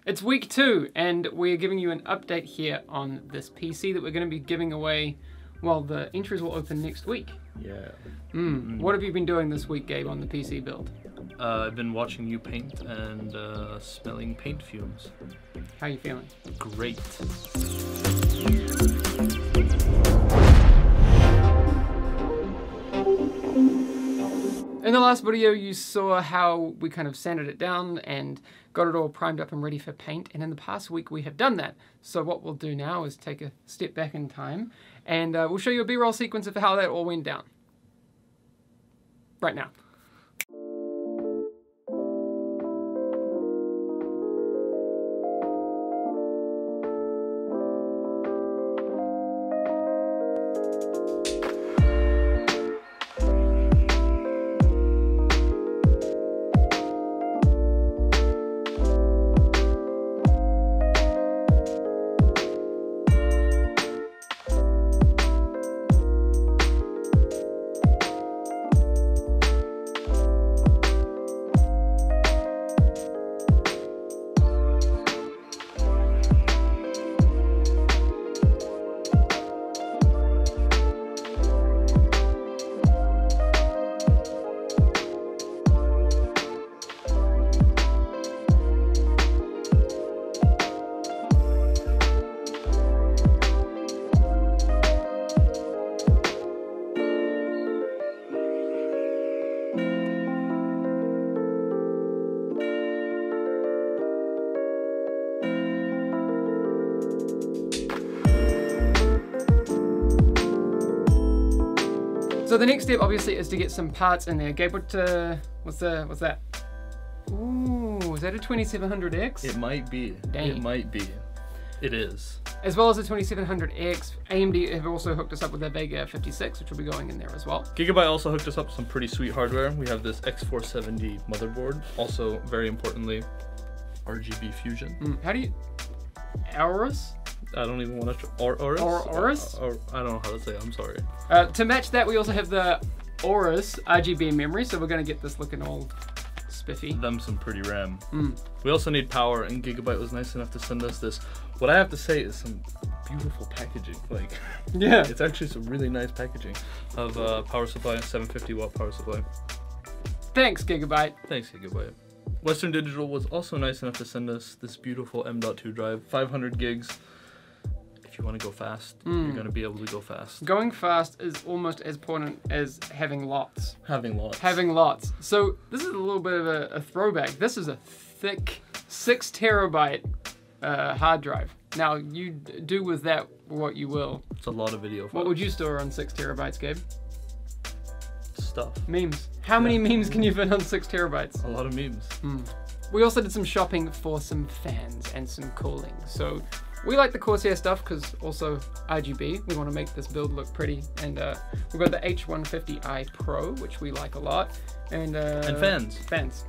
It's week 2, and we're giving you an update here on this PC that we're going to be giving away. Well, the entries will open next week. Yeah. What have you been doing this week, Gabe, on the PC build? I've been watching you paint and smelling paint fumes. How are you feeling? Great. In the last video, you saw how we kind of sanded it down and got it all primed up and ready for paint. And in the past week, we have done that. So what we'll do now is take a step back in time and we'll show you a B-roll sequence of how that all went down. Right now. So the next step, obviously, is to get some parts in there. Gabe, what's that? Ooh, is that a 2700X? It might be. Dang. It might be. It is. As well as the 2700X, AMD have also hooked us up with their Vega 56, which will be going in there as well. Gigabyte also hooked us up with some pretty sweet hardware. We have this X470 motherboard. Also, very importantly, RGB fusion. How do you... AORUS? I don't even want to... AORUS? AORUS? I don't know how to say it, I'm sorry. To match that, we also have the AORUS RGB memory, so we're going to get this looking all spiffy. Them some pretty RAM. We also need power, and Gigabyte was nice enough to send us this. What I have to say is some beautiful packaging. Like, yeah, it's actually some really nice packaging of power supply, 750 watt power supply. Thanks, Gigabyte. Thanks, Gigabyte. Western Digital was also nice enough to send us this beautiful M.2 drive, 500 gigs. If you want to go fast, you're going to be able to go fast. Going fast is almost as important as having lots. Having lots. Having lots. So this is a little bit of a throwback. This is a thick 6 terabyte hard drive. Now, you do with that what you will. It's a lot of video files. What would you store on 6 terabytes, Gabe? Stuff. Memes. How many memes can you fit on 6 terabytes? A lot of memes. We also did some shopping for some fans and some cooling. So we like the Corsair stuff because also RGB. We want to make this build look pretty. And we've got the H150i Pro, which we like a lot. And fans. Fans.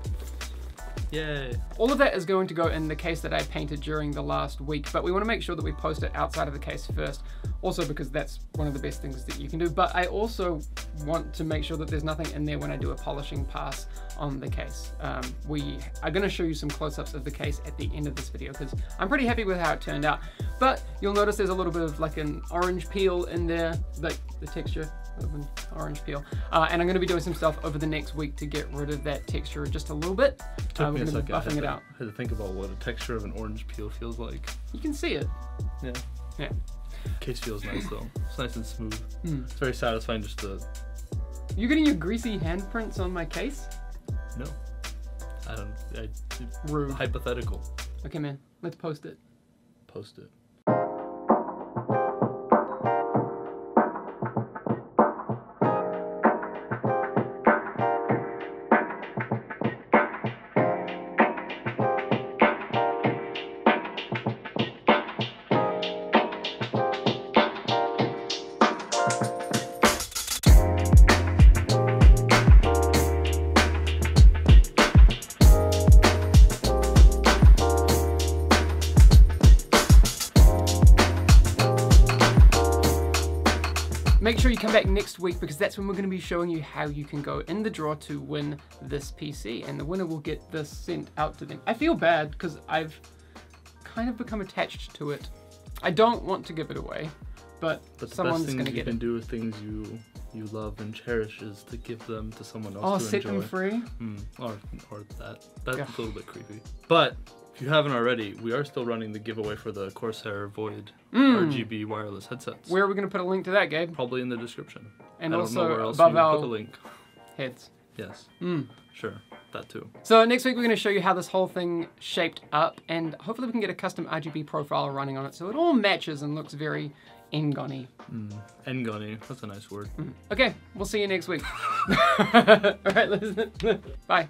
Yay. All of that is going to go in the case that I painted during the last week, but we want to make sure that we post it outside of the case first, also because that's one of the best things that you can do. But I also want to make sure that there's nothing in there when I do a polishing pass on the case. We are going to show you some close-ups of the case at the end of this video because I'm pretty happy with how it turned out. But you'll notice there's a little bit of like an orange peel in there, like the texture of an orange peel. And I'm going to be doing some stuff over the next week to get rid of that texture just a little bit. We're going to be buffing it out. I had to think about what a texture of an orange peel feels like. You can see it. Yeah. Yeah. Case feels nice though. It's nice and smooth. It's very satisfying just to... You getting your greasy handprints on my case? No. I don't... Rude. Hypothetical. Okay, man. Let's post it. Post it. Make sure you come back next week because that's when we're going to be showing you how you can go in the draw to win this PC, and the winner will get this sent out to them. I feel bad because I've kind of become attached to it. I don't want to give it away, but someone's going to get it. The best thing you can do with things you love and cherish is to give them to someone else to set enjoy. them free? Or that. That's a little bit creepy. But if you haven't already, we are still running the giveaway for the Corsair Void RGB wireless headsets. Where are we going to put a link to that, Gabe? Probably in the description. And I don't know also where else above you our put a link. heads. Yes. Sure. That too. So next week we're going to show you how this whole thing shaped up, and hopefully we can get a custom RGB profile running on it so it all matches and looks very NGON-y. NGON-y. That's a nice word. Okay, we'll see you next week. All right, listen. Bye.